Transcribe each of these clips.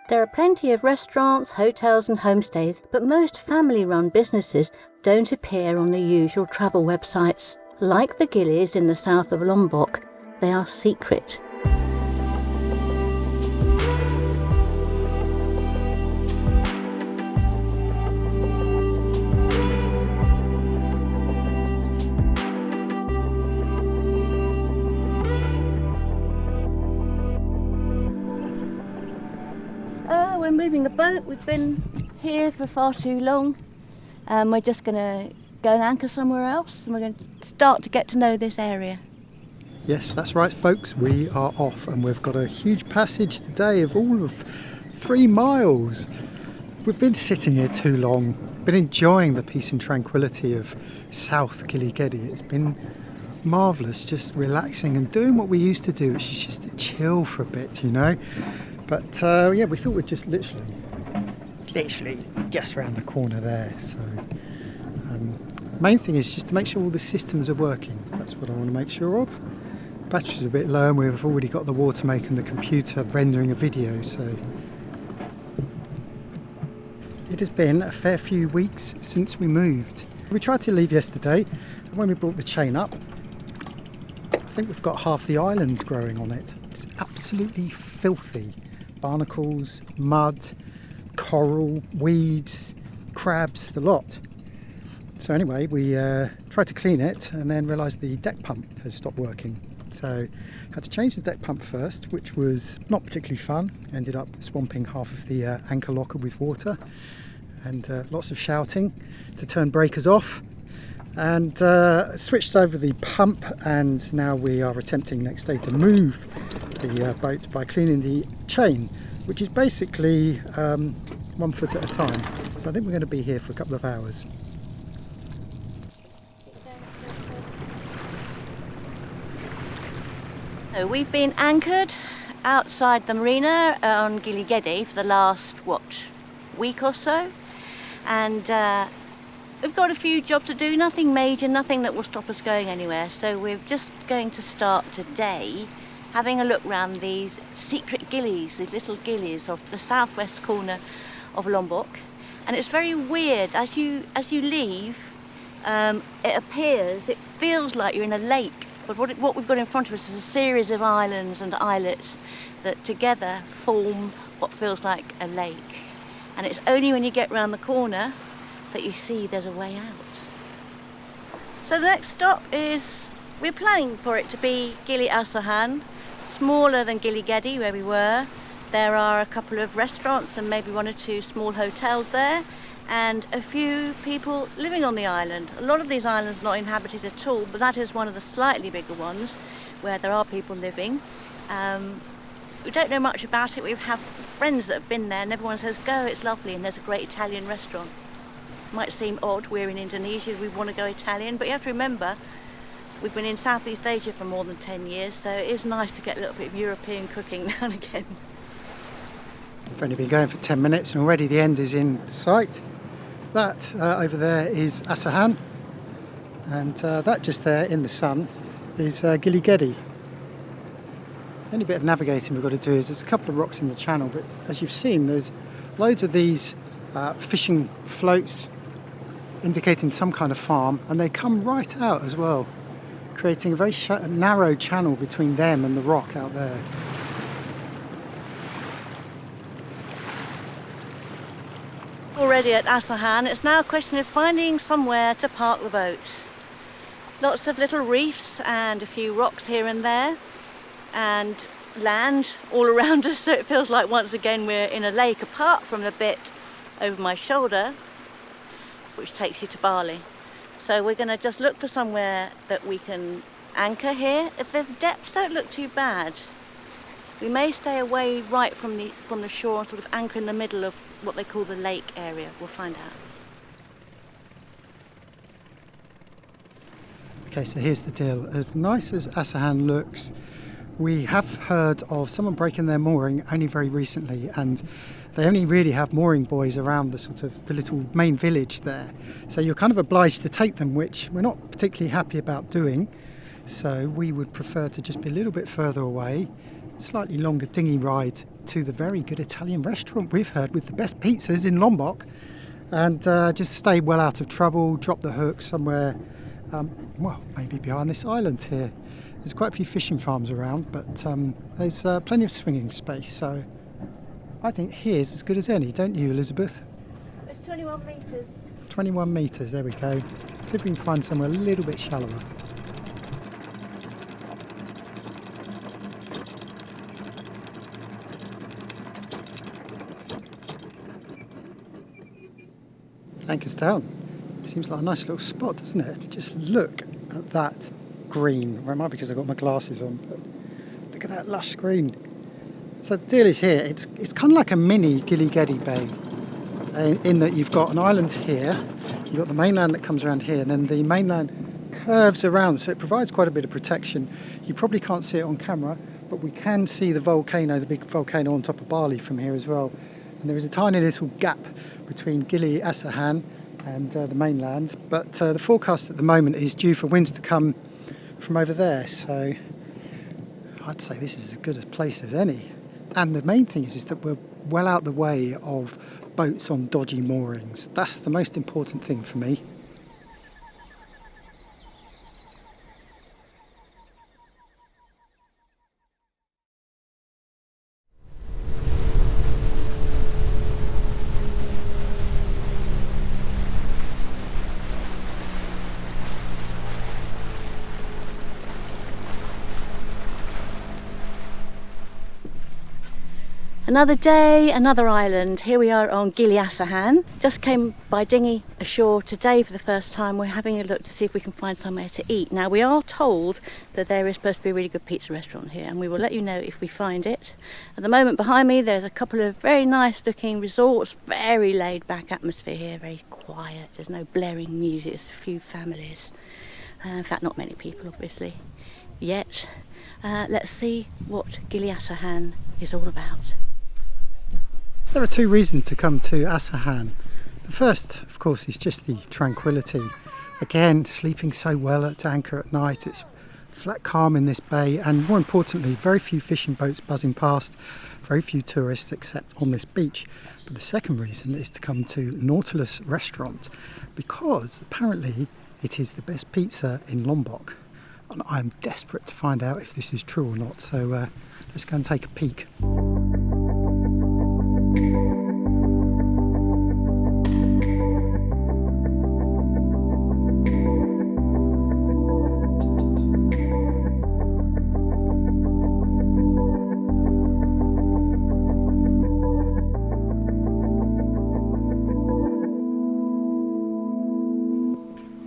There are plenty of restaurants, hotels and homestays, but most family-run businesses don't appear on the usual travel websites. Like the Gilis in the south of Lombok, they are secret. We're moving a boat. We've been here for far too long. We're just going to go and anchor somewhere else, and we're going to start to get to know this area. Yes, that's right, folks. We are off, and we've got a huge passage today of all of 3 miles. We've been sitting here too long, been enjoying the peace and tranquility of South Gili Gede. It's been marvellous, just relaxing and doing what we used to do, which is just to chill for a bit, you know. But yeah, we thought we'd just literally just round the corner there. So main thing is just to make sure all the systems are working. That's what I want to make sure of. Batteries are a bit low and we've already got the water maker and the computer rendering a video. So it has been a fair few weeks since we moved. We tried to leave yesterday, and when we brought the chain up, I think we've got half the island growing on it. It's absolutely filthy. Barnacles, mud, coral, weeds, crabs, the lot. So anyway, we tried to clean it and then realised the deck pump has stopped working. So had to change the deck pump first, which was not particularly fun. Ended up swamping half of the anchor locker with water and lots of shouting to turn breakers off. And switched over the pump, and now we are attempting next day to move the boat by cleaning the chain, which is basically 1 foot at a time. So I think we're going to be here for a couple of hours. So we've been anchored outside the marina on Gili Gede for the last, week or so, and we've got a few jobs to do, nothing major, nothing that will stop us going anywhere. So we're just going to start today having a look round these secret gillies, these little gillies of the southwest corner of Lombok. And it's very weird, as you leave, it feels like you're in a lake. But what we've got in front of us is a series of islands and islets that together form what feels like a lake. And it's only when you get round the corner that you see there's a way out. So the next stop is, we're planning for it to be Gili Asahan, smaller than Gili Gede where we were. There are a couple of restaurants and maybe 1 or 2 small hotels there, and a few people living on the island. A lot of these islands are not inhabited at all, but that is one of the slightly bigger ones where there are people living. We don't know much about it. We have friends that have been there and everyone says, go, it's lovely, and there's a great Italian restaurant. Might seem odd, we're in Indonesia, we want to go Italian, but you have to remember we've been in Southeast Asia for more than 10 years, so it is nice to get a little bit of European cooking now and again. We've only been going for 10 minutes and already the end is in sight. That over there is Asahan, and that just there in the sun is Gili Gede. The only bit of navigating we've got to do is there's a couple of rocks in the channel, but as you've seen there's loads of these fishing floats indicating some kind of farm, and they come right out as well, creating a very narrow channel between them and the rock out there. Already at Asahan, it's now a question of finding somewhere to park the boat. Lots of little reefs and a few rocks here and there, and land all around us, so it feels like once again we're in a lake, apart from the bit over my shoulder which takes you to Bali. So we're going to just look for somewhere that we can anchor here. If the depths don't look too bad, we may stay away right from the shore and sort of anchor in the middle of what they call the lake area. We'll find out. Okay, so here's the deal. As nice as Asahan looks, we have heard of someone breaking their mooring only very recently, and they only really have mooring buoys around the little main village there. So you're kind of obliged to take them, which we're not particularly happy about doing. So we would prefer to just be a little bit further away, slightly longer dinghy ride to the very good Italian restaurant we've heard with the best pizzas in Lombok, and just stay well out of trouble, drop the hook somewhere, well, maybe behind this island here. There's quite a few fishing farms around, but there's plenty of swinging space, so I think here's as good as any, don't you, Elizabeth? It's 21 metres. 21 metres, there we go. See if we can find somewhere a little bit shallower. Anchor's Town. It seems like a nice little spot, doesn't it? Just look at that green. Well, it might be because I've got my glasses on, but look at that lush green. So the deal is here, it's kind of like a mini Gili Gede Bay, in that you've got an island here, you've got the mainland that comes around here, and then the mainland curves around, so it provides quite a bit of protection. You probably can't see it on camera, but we can see the volcano, the big volcano on top of Bali from here as well. And there is a tiny little gap between Gili Asahan and the mainland, but the forecast at the moment is due for winds to come from over there, so I'd say this is as good a place as any. And the main thing is that we're well out the way of boats on dodgy moorings. That's the most important thing for me. Another day, another island. Here we are on Gili Asahan. Just came by dinghy ashore today for the first time. We're having a look to see if we can find somewhere to eat. Now, we are told that there is supposed to be a really good pizza restaurant here, and we will let you know if we find it. At the moment behind me there's a couple of very nice looking resorts, very laid back atmosphere here, very quiet. There's no blaring music, there's a few families. In fact, not many people obviously yet. Let's see what Gili Asahan is all about. There are two reasons to come to Asahan. The first, of course, is just the tranquility. Again, sleeping so well at anchor at night, it's flat calm in this bay, and more importantly, very few fishing boats buzzing past, very few tourists except on this beach. But the second reason is to come to Nautilus Restaurant, because apparently it is the best pizza in Lombok. And I'm desperate to find out if this is true or not, so let's go and take a peek.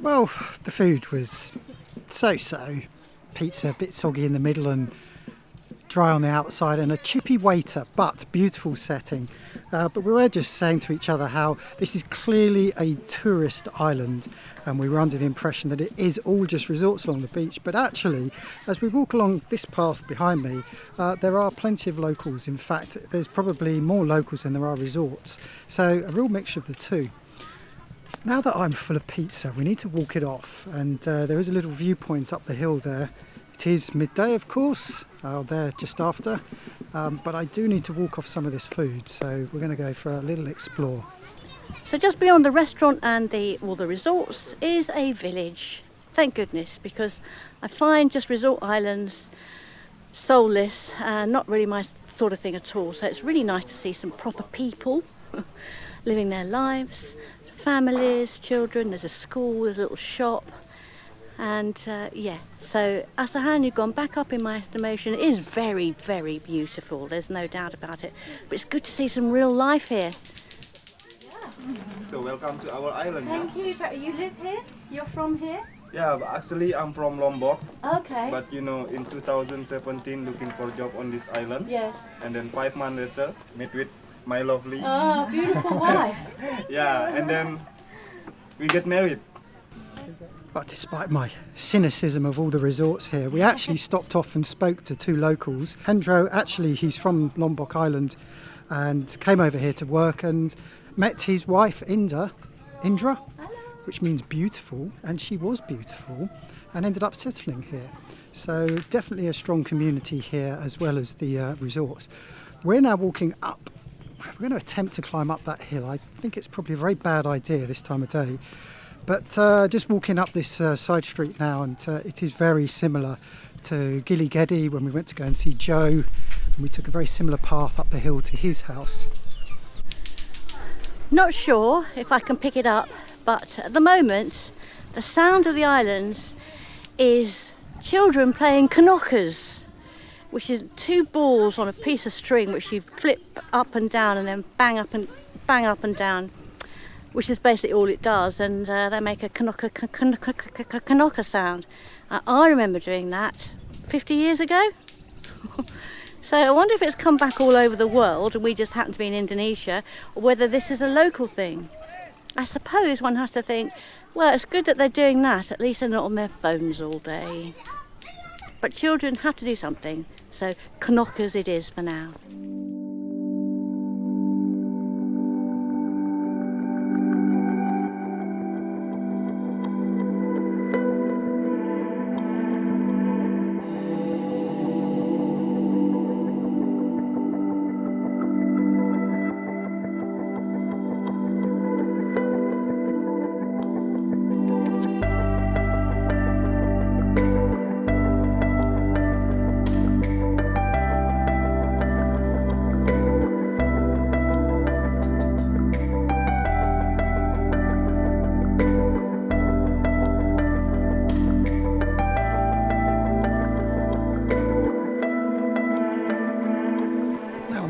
Well, the food was so-so. Pizza a bit soggy in the middle and dry on the outside, and a chippy waiter, but beautiful setting. But we were just saying to each other how this is clearly a tourist island, and we were under the impression that it is all just resorts along the beach. But actually, as we walk along this path behind me, there are plenty of locals. In fact, there's probably more locals than there are resorts. So a real mixture of the two. Now that I'm full of pizza, we need to walk it off, and there is a little viewpoint up the hill there. It is midday, of course, there just after, but I do need to walk off some of this food, so we're going to go for a little explore. So just beyond the restaurant and all the resorts is a village. Thank goodness, because I find just resort islands soulless, not really my sort of thing at all. So it's really nice to see some proper people living their lives. Families, children, there's a school, there's a little shop, and yeah, so Asahan, you've gone back up in my estimation. It is very, very beautiful, there's no doubt about it, but it's good to see some real life here. So welcome to our island. Thank you. You live here? You're from here? Yeah, but actually I'm from Lombok. Okay. But you know, in 2017 looking for a job on this island. Yes. And then 5 months later, met with my lovely. Oh, beautiful wife. Yeah, and then we get married. But despite my cynicism of all the resorts here, we actually stopped off and spoke to two locals. Hendro, actually, he's from Lombok Island and came over here to work and met his wife, Indra, which means beautiful, and she was beautiful, and ended up settling here. So definitely a strong community here as well as the resorts. We're now walking up. We're going to attempt to climb up that hill. I think it's probably a very bad idea this time of day. But just walking up this side street now, and it is very similar to Gili Gede when we went to go and see Joe. And we took a very similar path up the hill to his house. Not sure if I can pick it up, but at the moment the sound of the islands is children playing knockers, which is 2 balls on a piece of string which you flip up and down and then bang up and down, which is basically all it does, and they make a knocker sound. I remember doing that 50 years ago. So I wonder if it's come back all over the world and we just happen to be in Indonesia, or whether this is a local thing. I suppose one has to think, well, it's good that they're doing that, at least they're not on their phones all day. But children have to do something, so knockers it is for now.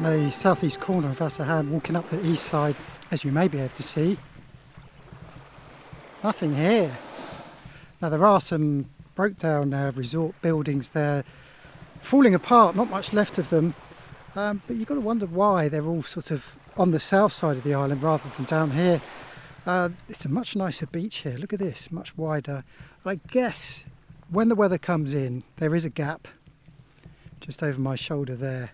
The southeast corner of Asahan, walking up the east side, as you may be able to see. Nothing here. Now there are some broke down resort buildings there, falling apart, not much left of them, but you've got to wonder why they're all sort of on the south side of the island rather than down here. It's a much nicer beach here, look at this, much wider. I guess when the weather comes in, there is a gap just over my shoulder there.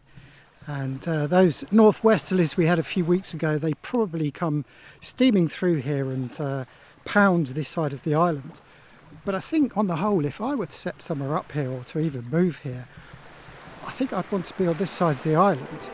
And those northwesterlies we had a few weeks ago, they probably come steaming through here and pound this side of the island. But I think on the whole, if I were to set somewhere up here or to even move here, I think I'd want to be on this side of the island.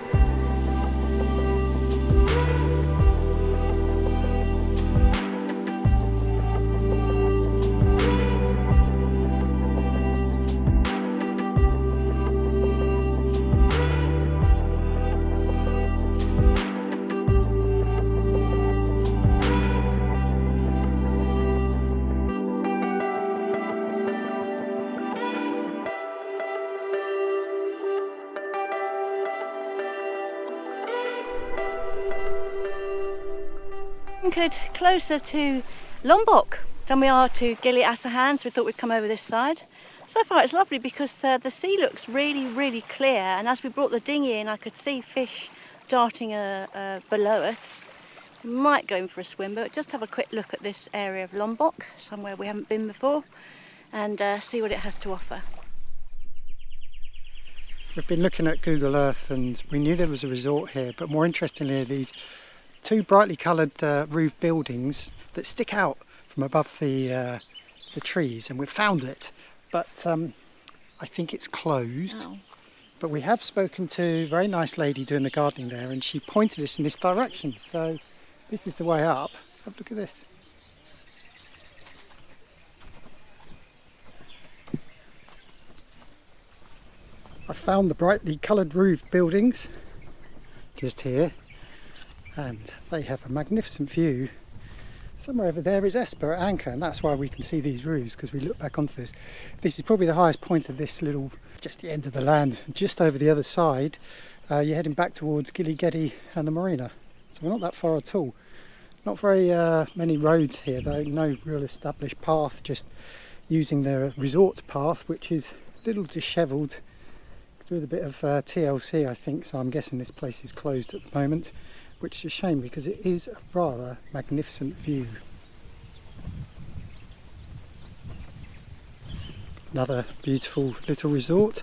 Anchored closer to Lombok than we are to Gili Asahan, so we thought we'd come over this side. So far it's lovely because the sea looks really clear, and as we brought the dinghy in I could see fish darting below us. We might go in for a swim, but just have a quick look at this area of Lombok, somewhere we haven't been before, and see what it has to offer. We've been looking at Google Earth and we knew there was a resort here, but more interestingly these 2 brightly coloured roof buildings that stick out from above the trees, and we've found it, but I think it's closed. Oh. But we have spoken to a very nice lady doing the gardening there, and she pointed us in this direction, so this is the way up. Have a look at this. I found the brightly coloured roof buildings just here, and they have a magnificent view. Somewhere over there is Esper at anchor, and that's why we can see these roofs, because we look back onto this. This is probably the highest point of this little, just the end of the land. Just over the other side, you're heading back towards Gili Gede and the marina. So we're not that far at all. Not very many roads here though, no real established path, just using the resort path, which is a little dishevelled with a bit of TLC I think, so I'm guessing this place is closed at the moment. Which is a shame because it is a rather magnificent view. Another beautiful little resort,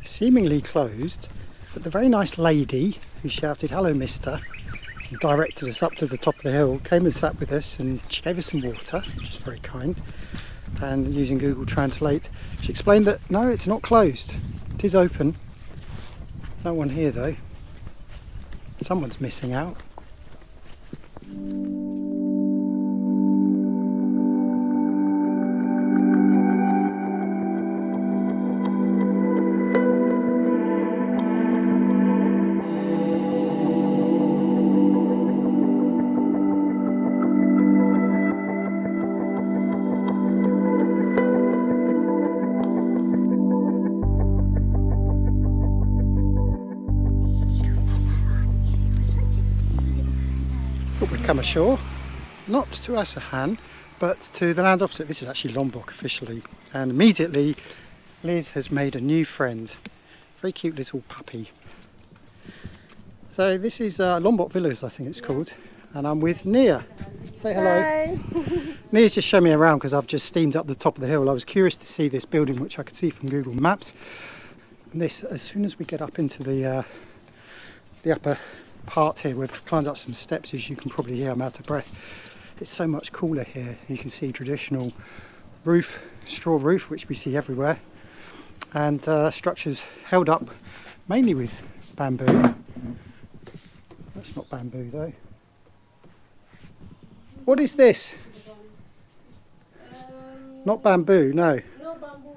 seemingly closed, but the very nice lady who shouted "Hello, mister," and directed us up to the top of the hill, came and sat with us, and she gave us some water, which is very kind. And using Google Translate, she explained that no, it's not closed, it is open. No one here though. Someone's missing out. We've come ashore, not to Asahan, but to the land opposite. This is actually Lombok officially, and immediately Liz has made a new friend, very cute little puppy. So this is Lombok Villas, I think it's called, and I'm with Nia. Say hello. Hi. Nia's just shown me around because I've just steamed up the top of the hill. I was curious to see this building, which I could see from Google Maps, and this, as soon as we get up into the upper part here, we've climbed up some steps, as you can probably hear. I'm out of breath. It's so much cooler here. You can see traditional roof, straw roof, which we see everywhere, and structures held up mainly with bamboo. That's not bamboo though. What is this? Not bamboo, no. No bamboo,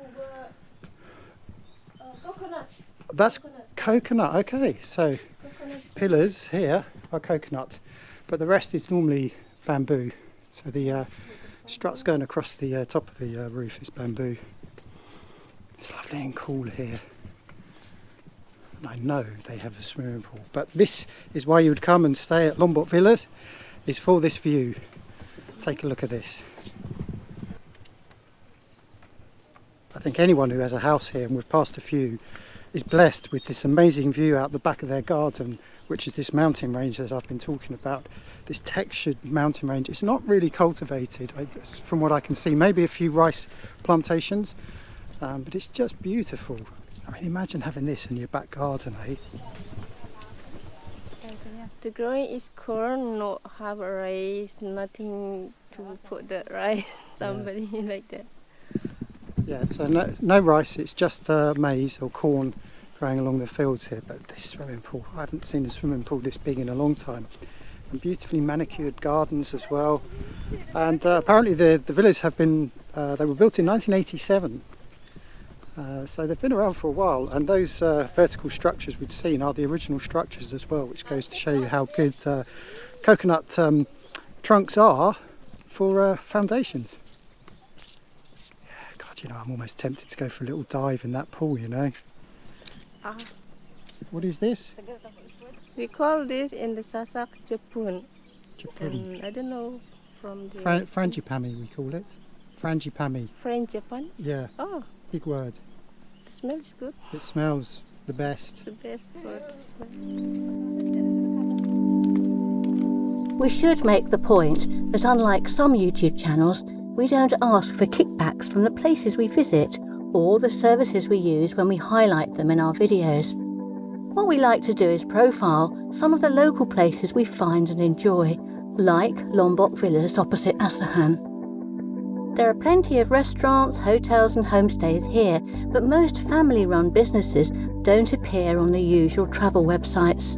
but coconut. That's coconut. Okay, so pillars here are coconut, but the rest is normally bamboo. So the struts going across the top of the roof is bamboo. It's lovely and cool here. And I know they have a swimming pool, but this is why you would come and stay at Lombok Villas, is for this view. Take a look at this. I think anyone who has a house here, and we've passed a few, is blessed with this amazing view out the back of their garden, which is this mountain range that I've been talking about. This textured mountain range. It's not really cultivated, from what I can see. Maybe a few rice plantations, but it's just beautiful. I mean, imagine having this in your back garden, eh? The growing is corn, not have rice, nothing to put the rice. Somebody like that. Yeah, so no rice, it's just maize or corn growing along the fields here. But this swimming pool, I haven't seen a swimming pool this big in a long time. And beautifully manicured gardens as well. And apparently the villas have been, they were built in 1987. So they've been around for a while, and those vertical structures we've seen are the original structures as well, which goes to show you how good coconut trunks are for foundations. God, you know, I'm almost tempted to go for a little dive in that pool, you know. What is this? We call this in the Sasak Jepun. Japuni. I don't know from the Frangipani we call it. Frangipani. French Japan. Yeah, Oh, big word. the smell is good. It smells the best. The best word to smell. We should make the point that unlike some YouTube channels, we don't ask for kickbacks from the places we visit or the services we use when we highlight them in our videos. What we like to do is profile some of the local places we find and enjoy, like Lombok Villas opposite Asahan. There are plenty of restaurants, hotels and homestays here, but most family-run businesses don't appear on the usual travel websites.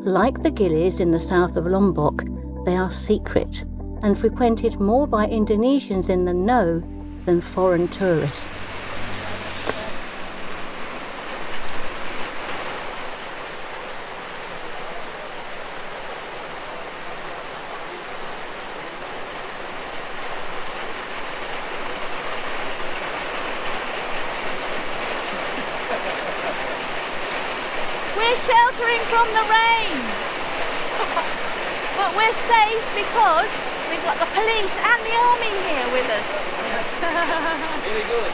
Like the Gilis in the south of Lombok, they are secret and frequented more by Indonesians in the know than foreign tourists. We're sheltering from the rain, but we're safe because we've got the police and the army here with us. Very good.